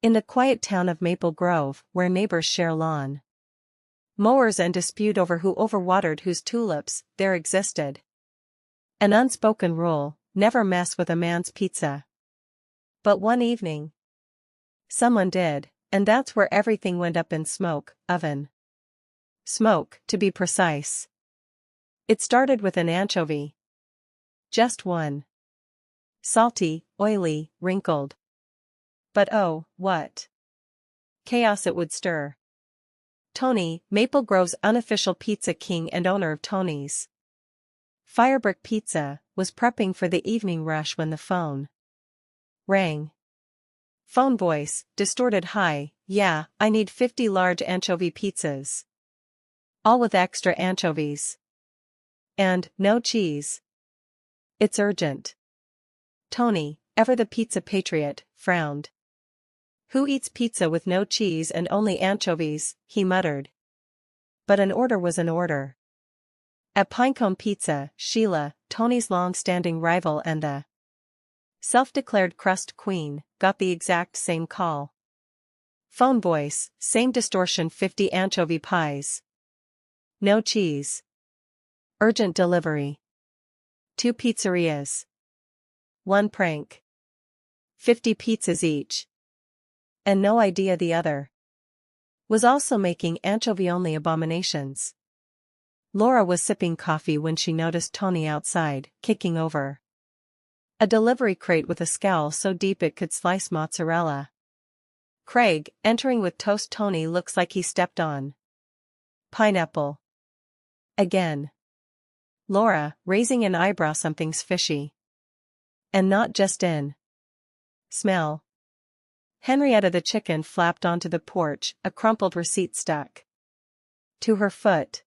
In the quiet town of Maple Grove, where neighbors share lawn mowers and dispute over who overwatered whose tulips, there existed an unspoken rule: never mess with a man's pizza. But one evening, someone did, and that's where everything went up in smoke. Oven smoke, to be precise. It started with an anchovy. Just one. Salty, oily, wrinkled. But oh, what chaos it would stir. Tony, Maple Grove's unofficial pizza king and owner of Tony's Firebrick Pizza, was prepping for the evening rush when the phone rang. Phone voice, distorted high: "Yeah, I need 50 large anchovy pizzas. All with extra anchovies. And no cheese. It's urgent." Tony, ever the pizza patriot, frowned. "Who eats pizza with no cheese and only anchovies?" he muttered. But an order was an order. At Pinecone Pizza, Sheila, Tony's long-standing rival and the self-declared crust queen, got the exact same call. Phone voice, same distortion: 50 anchovy pies. No cheese. Urgent delivery. 2 pizzerias. 1 prank. 50 pizzas each. And no idea the other was also making anchovy-only abominations. Laura was sipping coffee when she noticed Tony outside, kicking over a delivery crate with a scowl so deep it could slice mozzarella. Craig, entering with toast. "Tony looks like he stepped on pineapple again." Laura, raising an eyebrow: "Something's fishy. And not just in smell." Henrietta the chicken flapped onto the porch, a crumpled receipt stuck to her foot.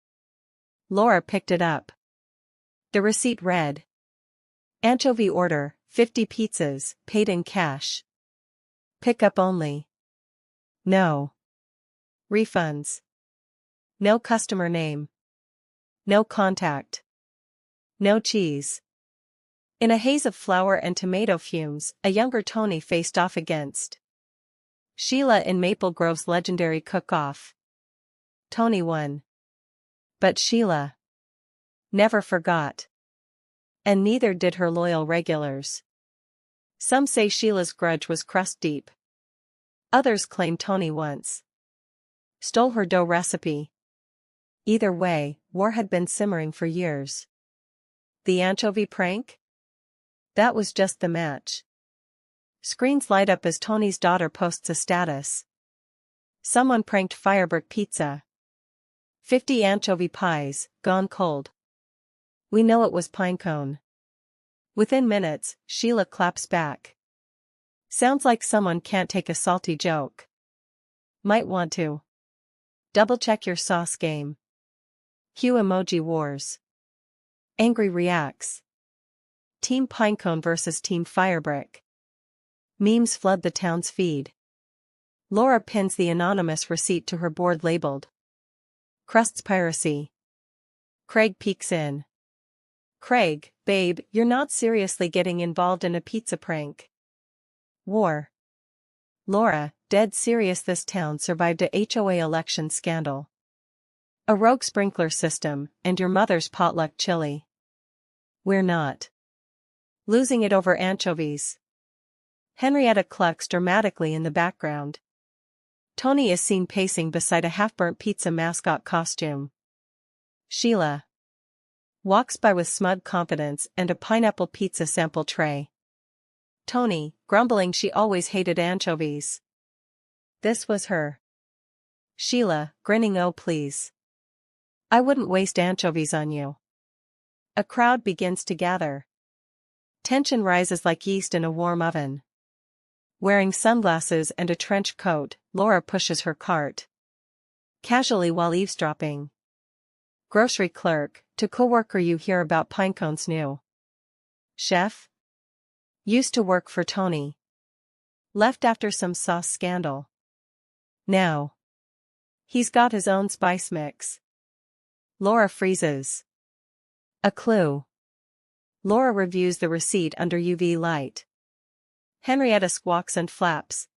Laura picked it up. The receipt read: "Anchovy order, 50 pizzas, paid in cash. Pickup only. No refunds. No customer name. No contact. No cheese." In a haze of flour and tomato fumes, a younger Tony faced off against Sheila in Maple Grove's legendary cook-off. Tony won. But Sheila never forgot. And neither did her loyal regulars. Some say Sheila's grudge was crust-deep. Others claim Tony once stole her dough recipe. Either way, war had been simmering for years. The anchovy prank? That was just the match. Screens light up as Tony's daughter posts a status. "Someone pranked Firebrick Pizza. 50 anchovy pies, gone cold. We know it was Pinecone." Within minutes, Sheila claps back. "Sounds like someone can't take a salty joke. Might want to double-check your sauce game." Cue emoji wars. Angry reacts. Team Pinecone versus Team Firebrick. Memes flood the town's feed. Laura pins the anonymous receipt to her board labeled "Crusts Piracy." Craig peeks in. "Craig, babe, you're not seriously getting involved in a pizza prank? War." Laura, dead serious. "This town survived a HOA election scandal, a rogue sprinkler system, and your mother's potluck chili. We're not losing it over anchovies." Henrietta clucks dramatically in the background. Tony is seen pacing beside a half-burnt pizza mascot costume. Sheila walks by with smug confidence and a pineapple pizza sample tray. Tony, grumbling she always hated anchovies. This was her. Sheila, grinning: "Oh please. I wouldn't waste anchovies on you." A crowd begins to gather. Tension rises like yeast in a warm oven. Wearing sunglasses and a trench coat, Laura pushes her cart casually while eavesdropping. Grocery clerk, to coworker: "You hear about Pinecone's new chef? Used to work for Tony. Left after some sauce scandal. Now he's got his own spice mix." Laura freezes. A clue. Laura reviews the receipt under UV light. Henrietta squawks and flaps.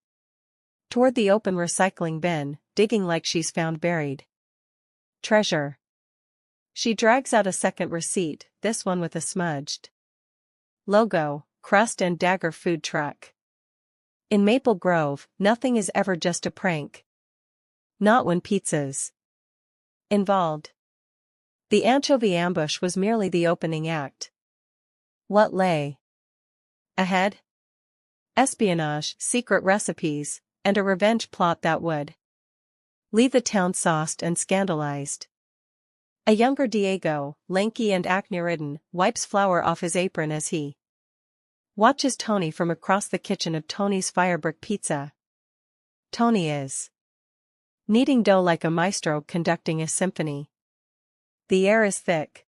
Toward the open recycling bin, digging like she's found buried treasure. She drags out a second receipt, this one with a smudged logo, crust and dagger food truck. In Maple Grove, nothing is ever just a prank. Not when pizza's involved. The anchovy ambush was merely the opening act. What lay ahead? Espionage, secret recipes, and a revenge plot that would leave the town sauced and scandalized. A younger Diego, lanky and acne-ridden, wipes flour off his apron as he watches Tony from across the kitchen of Tony's Firebrick Pizza. Tony is kneading dough like a maestro conducting a symphony. The air is thick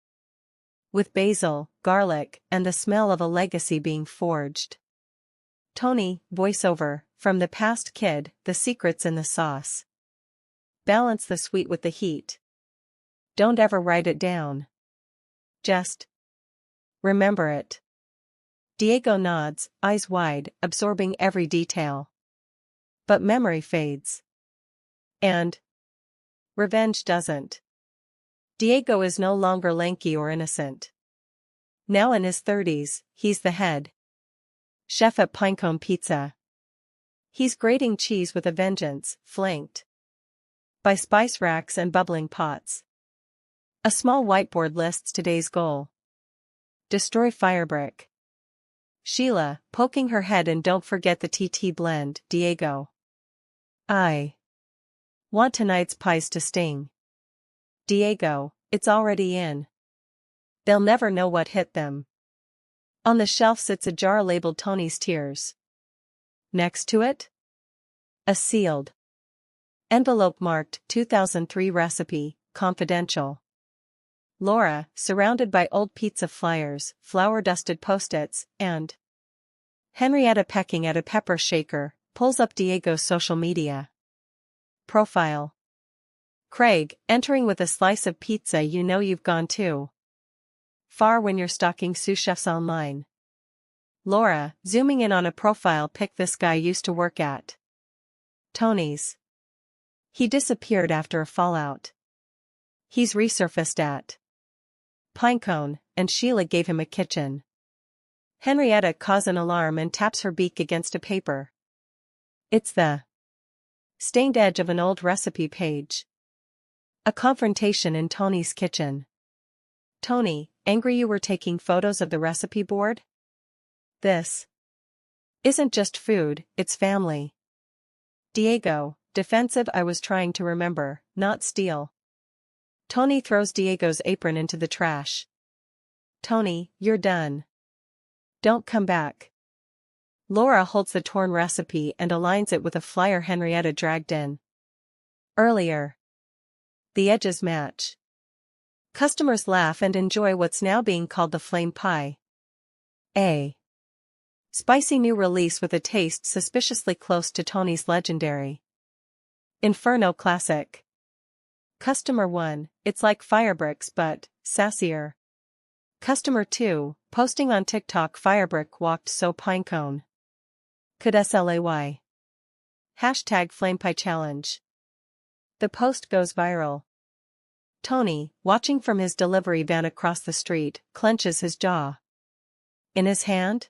with basil, garlic, and the smell of a legacy being forged. Tony, voiceover, from the past kid, the secret's in the sauce. Balance the sweet with the heat. Don't ever write it down. Just remember it. Diego nods, eyes wide, absorbing every detail. But memory fades. And revenge doesn't. Diego is no longer lanky or innocent. Now in his 30s, he's the head chef at Pinecone Pizza. He's grating cheese with a vengeance, flanked by spice racks and bubbling pots. A small whiteboard lists today's goal. Destroy Firebrick. Sheila, poking her head, and don't forget the TT blend, Diego. I want tonight's pies to sting. Diego, it's already in. They'll never know what hit them. On the shelf sits a jar labeled Tony's Tears. Next to it? A sealed envelope marked 2003 recipe, confidential. Laura, surrounded by old pizza flyers, flour-dusted post-its, and Henrietta pecking at a pepper shaker, pulls up Diego's social media profile. Craig, entering with a slice of pizza. You know you've gone too far when you're stalking sous chefs online. Laura, zooming in on a profile pic. This guy used to work at Tony's. He disappeared after a fallout. He's resurfaced at Pinecone, and Sheila gave him a kitchen. Henrietta caused an alarm and taps her beak against a paper. It's the stained edge of an old recipe page. A confrontation in Tony's kitchen. Tony, angry you were taking photos of the recipe board? This isn't just food, it's family. Diego, defensive. I was trying to remember, not steal. Tony throws Diego's apron into the trash. Tony, you're done. Don't come back. Laura holds the torn recipe and aligns it with a flyer Henrietta dragged in earlier. The edges match. Customers laugh and enjoy what's now being called the flame pie. A spicy new release with a taste suspiciously close to Tony's legendary Inferno classic. Customer 1, it's like Firebricks but sassier. Customer 2, posting on TikTok. Firebrick walked so Pinecone could slay. Hashtag FlamePie Challenge. The post goes viral. Tony, watching from his delivery van across the street, clenches his jaw. In his hand?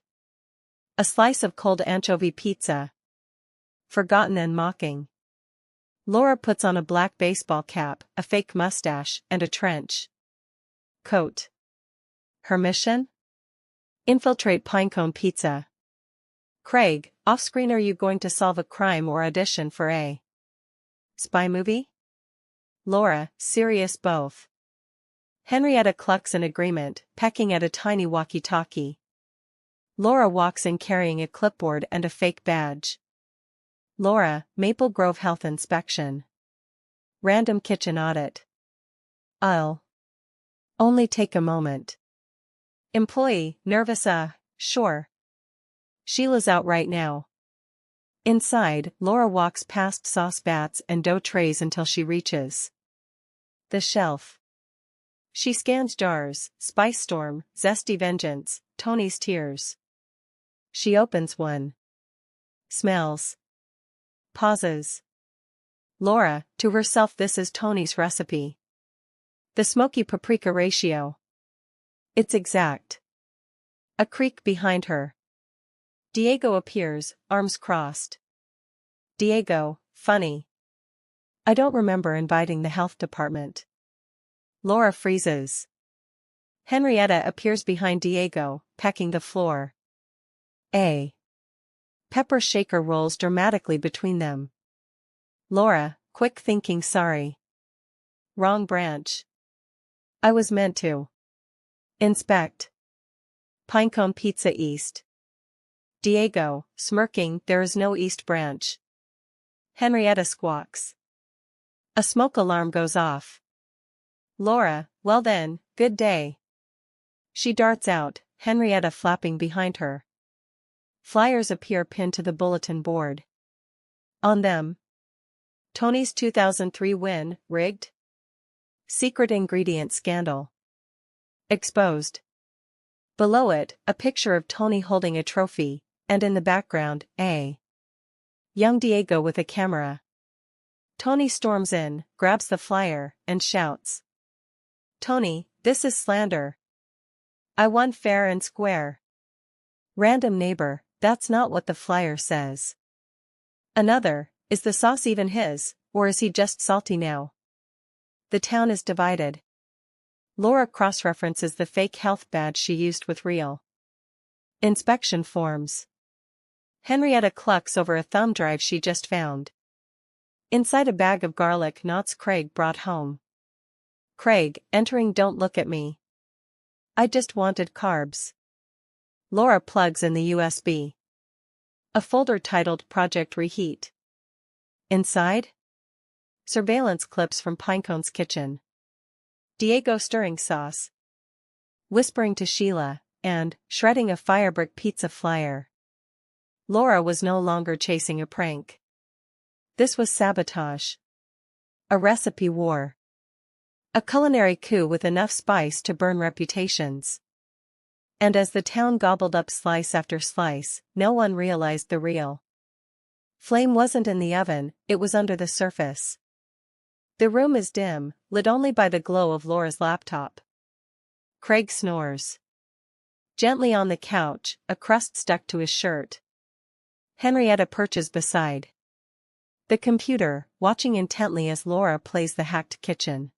A slice of cold anchovy pizza. Forgotten and mocking. Laura puts on a black baseball cap, a fake mustache, and a trench coat. Her mission? Infiltrate Pinecone Pizza. Craig, off-screen. Are you going to solve a crime or audition for a spy movie? Laura, serious. Both. Henrietta clucks in agreement, pecking at a tiny walkie-talkie. Laura walks in carrying a clipboard and a fake badge. Laura, Maple Grove Health Inspection. Random kitchen audit. I'll only take a moment. Employee, nervous. Sure. Sheila's out right now. Inside, Laura walks past sauce vats and dough trays until she reaches the shelf. She scans jars, Spice Storm, Zesty Vengeance, Tony's Tears. She opens one. Smells Pauses. Laura, to herself, this is Tony's recipe. The smoky paprika ratio. It's exact. A creak behind her. Diego appears, arms crossed. Diego, funny. I don't remember inviting the health department. Laura freezes. Henrietta appears behind Diego, pecking the floor. A pepper shaker rolls dramatically between them. Laura, quick thinking, sorry. Wrong branch. I was meant to inspect. Pinecone Pizza East. Diego, smirking, there is no East branch. Henrietta squawks. A smoke alarm goes off. Laura, well then, good day. She darts out, Henrietta flapping behind her. Flyers appear pinned to the bulletin board. On them. Tony's 2003 win, rigged. Secret ingredient scandal. Exposed. Below it, a picture of Tony holding a trophy, and in the background, a young Diego with a camera. Tony storms in, grabs the flyer, and shouts. Tony, this is slander. I won fair and square. Random neighbor, that's not what the flyer says. Another, is the sauce even his, or is he just salty now? The town is divided. Laura cross-references the fake health badge she used with real inspection forms. Henrietta clucks over a thumb drive she just found. Inside a bag of garlic knots Craig brought home. Craig, entering, don't look at me. I just wanted carbs. Laura plugs in the USB. A folder titled Project Reheat. Inside? Surveillance clips from Pinecone's kitchen. Diego stirring sauce. Whispering to Sheila, and shredding a Firebrick pizza flyer. Laura was no longer chasing a prank. This was sabotage. A recipe war. A culinary coup with enough spice to burn reputations. And as the town gobbled up slice after slice, no one realized the real flame wasn't in the oven, it was under the surface. The room is dim, lit only by the glow of Laura's laptop. Craig snores. Gently on the couch, a crust stuck to his shirt. Henrietta perches beside the computer, watching intently as Laura plays the hacked kitchen.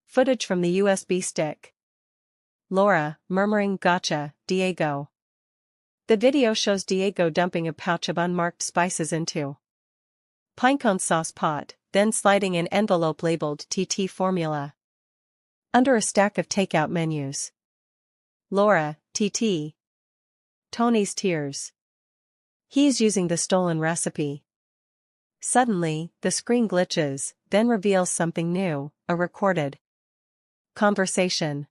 Footage from the USB stick. Laura, murmuring, gotcha, Diego. The video shows Diego dumping a pouch of unmarked spices into Pinecone sauce pot, then sliding an envelope labeled TT formula under a stack of takeout menus. Laura, TT. Tony's tears. He's using the stolen recipe. Suddenly, the screen glitches, then reveals something new, a recorded conversation.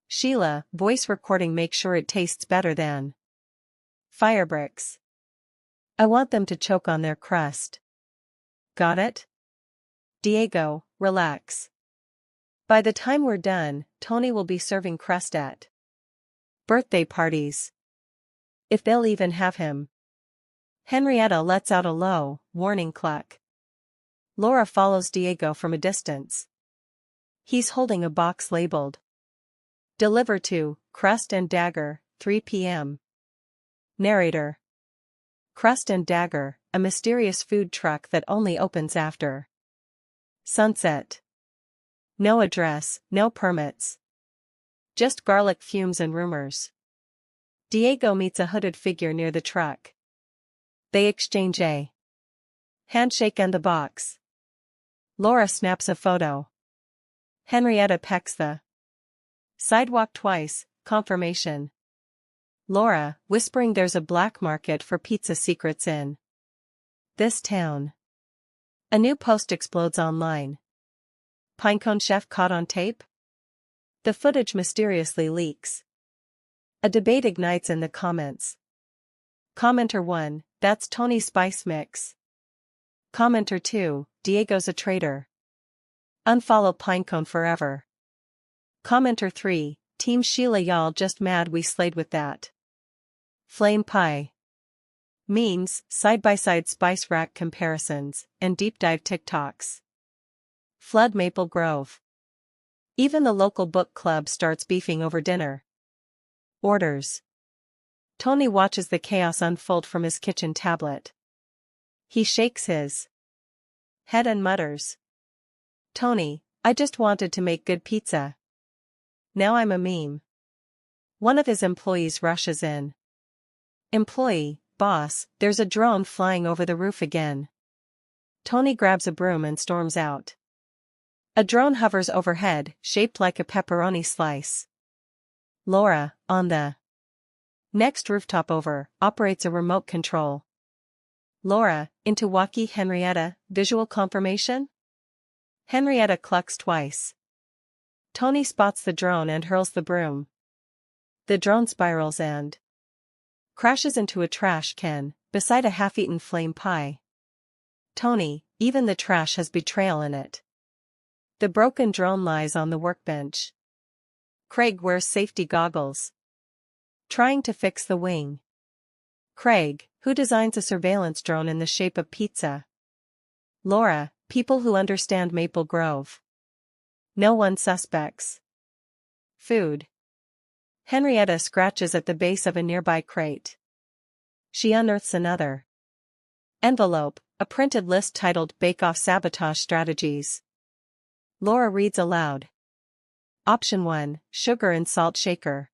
Sheila, voice recording, make sure it tastes better than Firebricks. I want them to choke on their crust. Got it? Diego, relax. By the time we're done, Tony will be serving crust at birthday parties. If they'll even have him. Henrietta lets out a low, warning cluck. Laura follows Diego from a distance. He's holding a box labeled Deliver to Crust and Dagger, 3 p.m. Narrator. Crust and Dagger, a mysterious food truck that only opens after sunset. No address, no permits. Just garlic fumes and rumors. Diego meets a hooded figure near the truck. They exchange a handshake and the box. Laura snaps a photo. Henrietta pecks the sidewalk twice, confirmation. Laura, whispering, there's a black market for pizza secrets in this town. A new post explodes online. Pinecone chef caught on tape? The footage mysteriously leaks. A debate ignites in the comments. Commenter 1, that's Tony's spice mix. Commenter 2, Diego's a traitor. Unfollow Pinecone forever. Commenter 3, Team Sheila, y'all just mad we slayed with that flame pie. Memes, side-by-side spice rack comparisons, and deep-dive TikToks. Flood Maple Grove. Even the local book club starts beefing over dinner. Orders. Tony watches the chaos unfold from his kitchen tablet. He shakes his head and mutters. Tony, I just wanted to make good pizza. Now I'm a meme. One of his employees rushes in. Employee, boss, there's a drone flying over the roof again. Tony grabs a broom and storms out. A drone hovers overhead, shaped like a pepperoni slice. Laura, on the next rooftop over, operates a remote control. Laura, into walkie Henrietta, visual confirmation? Henrietta clucks twice. Tony spots the drone and hurls the broom. The drone spirals and crashes into a trash can, beside a half-eaten flame pie. Tony, even the trash has betrayal in it. The broken drone lies on the workbench. Craig wears safety goggles. Trying to fix the wing. Craig, who designs a surveillance drone in the shape of pizza. Laura, people who understand Maple Grove. No one suspects. Food. Henrietta scratches at the base of a nearby crate. She unearths another envelope, a printed list titled Bake Off Sabotage Strategies. Laura reads aloud. Option 1, sugar and salt shaker.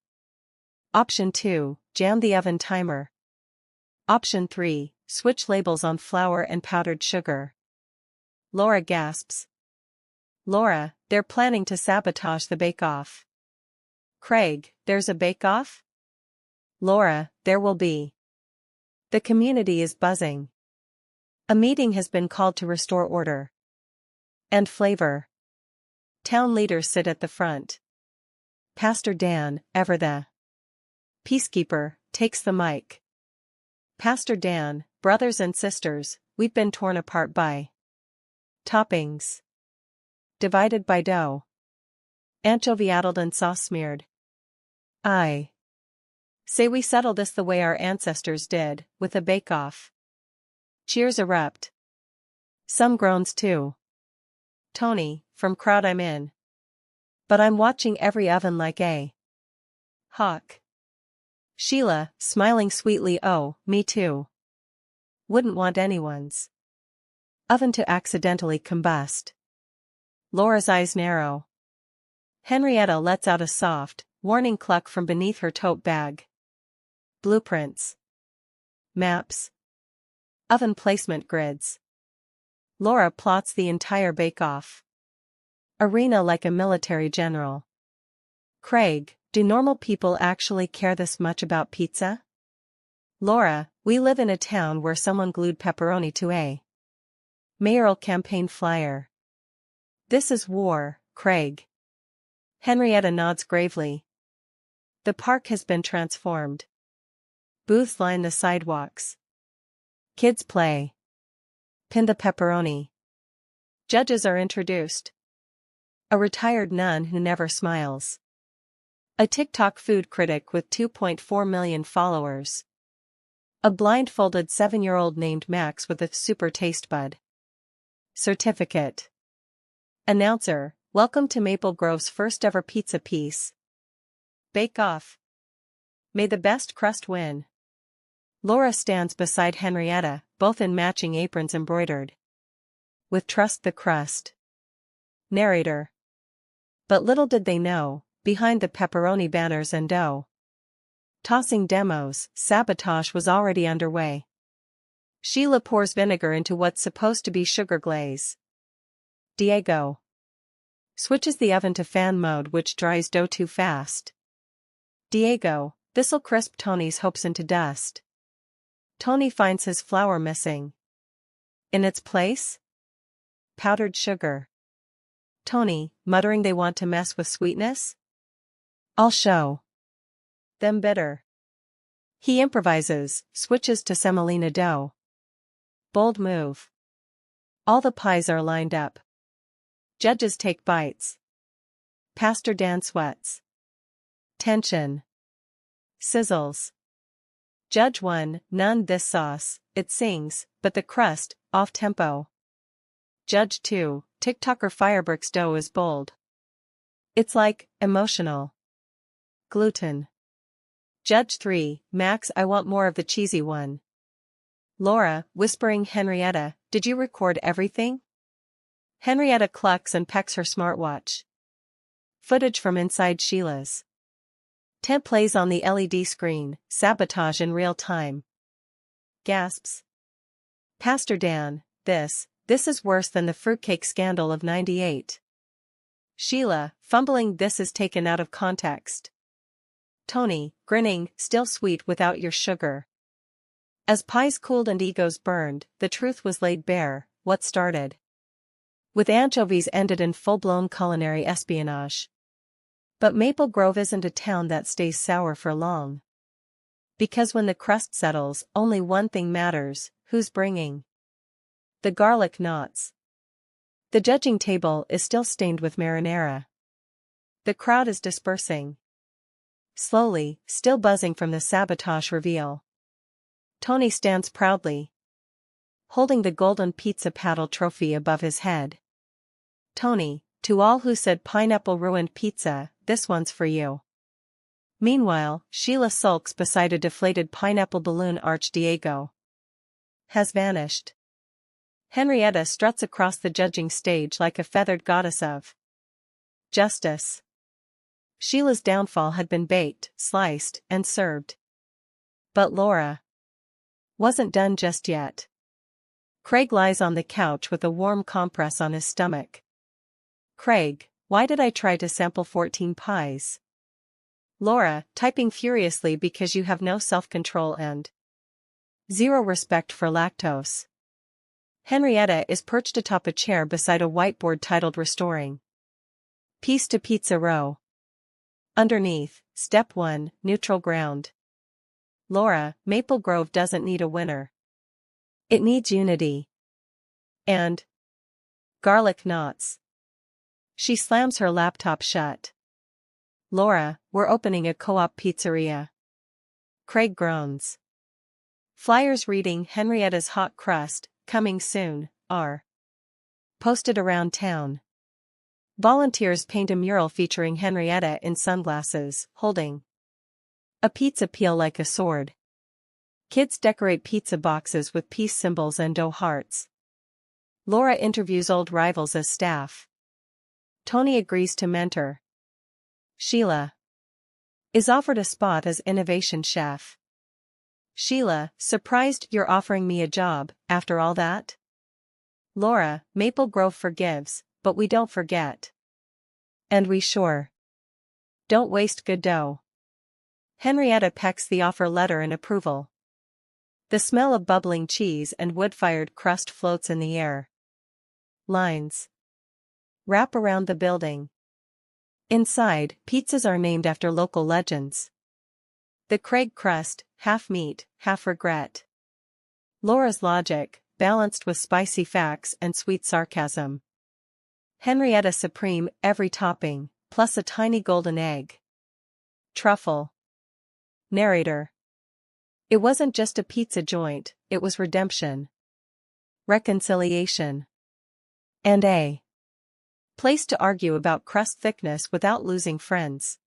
Option 2, jam the oven timer. Option 3, switch labels on flour and powdered sugar. Laura gasps. Laura, they're planning to sabotage the bake-off. Craig, there's a bake-off? Laura, there will be. The community is buzzing. A meeting has been called to restore order and flavor. Town leaders sit at the front. Pastor Dan, ever the peacekeeper, takes the mic. Pastor Dan, brothers and sisters, we've been torn apart by toppings. Divided by dough. Anchovy addled and sauce smeared. I say we settle this the way our ancestors did, with a bake-off. Cheers erupt. Some groans too. Tony, from crowd I'm in. But I'm watching every oven like a hawk. Sheila, smiling sweetly, oh, me too. Wouldn't want anyone's oven to accidentally combust. Laura's eyes narrow. Henrietta lets out a soft, warning cluck from beneath her tote bag. Blueprints. Maps. Oven placement grids. Laura plots the entire bake-off arena like a military general. Craig, do normal people actually care this much about pizza? Laura, we live in a town where someone glued pepperoni to a mayoral campaign flyer. This is war, Craig. Henrietta nods gravely. The park has been transformed. Booths line the sidewalks. Kids play. Pin the pepperoni. Judges are introduced. A retired nun who never smiles. A TikTok food critic with 2.4 million followers. A blindfolded 7-year-old named Max with a super taste bud. Certificate. Announcer, welcome to Maple Grove's first ever pizza piece. Bake Off. May the best crust win. Laura stands beside Henrietta, both in matching aprons embroidered with Trust the Crust. Narrator. But little did they know, behind the pepperoni banners and dough tossing demos, sabotage was already underway. Sheila pours vinegar into what's supposed to be sugar glaze. Diego switches the oven to fan mode, which dries dough too fast. Diego, this'll crisp Tony's hopes into dust. Tony finds his flour missing. In its place? Powdered sugar. Tony, muttering they want to mess with sweetness? I'll show them bitter. He improvises, switches to semolina dough. Bold move. All the pies are lined up. Judges take bites. Pastor Dan sweats. Tension. Sizzles. Judge 1, none this sauce, it sings, but the crust, off-tempo. Judge 2, TikToker Firebrick's dough is bold. It's like, emotional. Gluten. Judge 3, Max, I want more of the cheesy one. Laura, whispering Henrietta, did you record everything? Henrietta clucks and pecks her smartwatch. Footage from inside Sheila's tent plays on the LED screen, sabotage in real time. Gasps. Pastor Dan, this is worse than the fruitcake scandal of '98. Sheila, fumbling, this is taken out of context. Tony, grinning, still sweet without your sugar. As pies cooled and egos burned, the truth was laid bare, what started with anchovies ended in full-blown culinary espionage. But Maple Grove isn't a town that stays sour for long. Because when the crust settles, only one thing matters, who's bringing the garlic knots. The judging table is still stained with marinara. The crowd is dispersing. Slowly, still buzzing from the sabotage reveal. Tony stands proudly, holding the golden pizza paddle trophy above his head. Tony, to all who said pineapple ruined pizza, this one's for you. Meanwhile, Sheila sulks beside a deflated pineapple balloon. Arch Diego has vanished. Henrietta struts across the judging stage like a feathered goddess of justice. Sheila's downfall had been baked, sliced, and served. But Laura wasn't done just yet. Craig lies on the couch with a warm compress on his stomach. Craig, why did I try to sample 14 pies? Laura, typing furiously because you have no self-control and zero respect for lactose. Henrietta is perched atop a chair beside a whiteboard titled Restoring Peace to Pizza Row. Underneath, Step 1, Neutral Ground. Laura, Maple Grove doesn't need a winner. It needs unity. And garlic knots. She slams her laptop shut. Laura, we're opening a co-op pizzeria. Craig groans. Flyers reading Henrietta's hot crust, coming soon, are posted around town. Volunteers paint a mural featuring Henrietta in sunglasses, holding a pizza peel like a sword. Kids decorate pizza boxes with peace symbols and dough hearts. Laura interviews old rivals as staff. Tony agrees to mentor. Sheila is offered a spot as innovation chef. Sheila, surprised you're offering me a job, after all that? Laura, Maple Grove forgives, but we don't forget. And we sure don't waste good dough. Henrietta pecks the offer letter in approval. The smell of bubbling cheese and wood-fired crust floats in the air. Lines wrap around the building. Inside, pizzas are named after local legends. The Craig crust, half meat, half regret. Laura's logic, balanced with spicy facts and sweet sarcasm. Henrietta supreme, every topping, plus a tiny golden egg. Truffle. Narrator. It wasn't just a pizza joint, it was redemption. Reconciliation. And a place to argue about crust thickness without losing friends.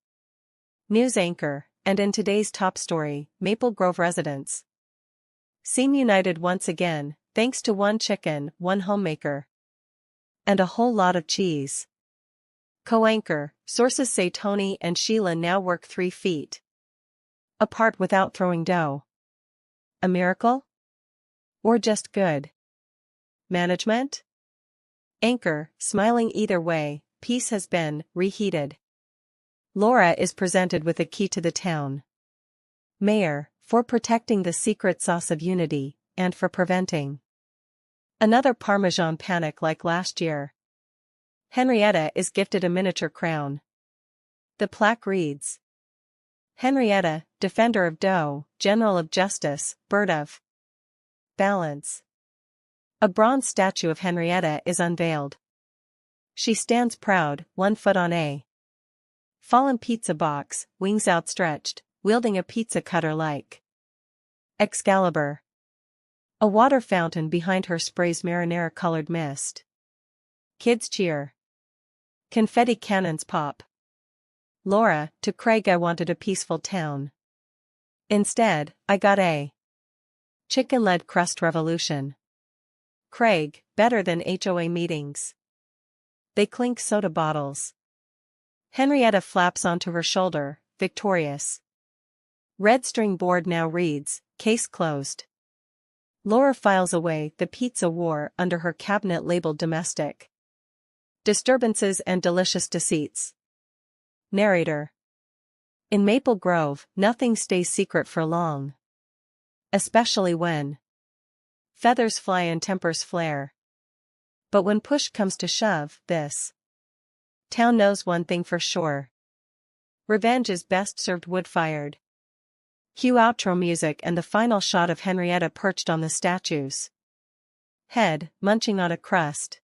News anchor, and in today's top story, Maple Grove residents seem united once again, thanks to one chicken, one homemaker, and a whole lot of cheese. Co-anchor, sources say Tony and Sheila now work 3 feet apart without throwing dough. A miracle? Or just good management? Anchor, smiling either way, peace has been reheated. Laura is presented with a key to the town. Mayor, for protecting the secret sauce of unity, and for preventing another Parmesan panic like last year. Henrietta is gifted a miniature crown. The plaque reads, Henrietta, Defender of Dough, General of Justice, Bird of Balance. A bronze statue of Henrietta is unveiled. She stands proud, 1 foot on a fallen pizza box, wings outstretched, wielding a pizza cutter like Excalibur. A water fountain behind her sprays marinara-colored mist. Kids cheer. Confetti cannons pop. Laura, to Craig, I wanted a peaceful town. Instead, I got a chicken-led crust revolution. Craig, better than HOA meetings. They clink soda bottles. Henrietta flaps onto her shoulder, victorious. Red string board now reads, case closed. Laura files away the pizza war under her cabinet labeled domestic disturbances and delicious deceits. Narrator. In Maple Grove, nothing stays secret for long. Especially when feathers fly and tempers flare. But when push comes to shove, this town knows one thing for sure. Revenge is best served wood-fired. Cue outro music and the final shot of Henrietta perched on the statue's head, munching on a crust.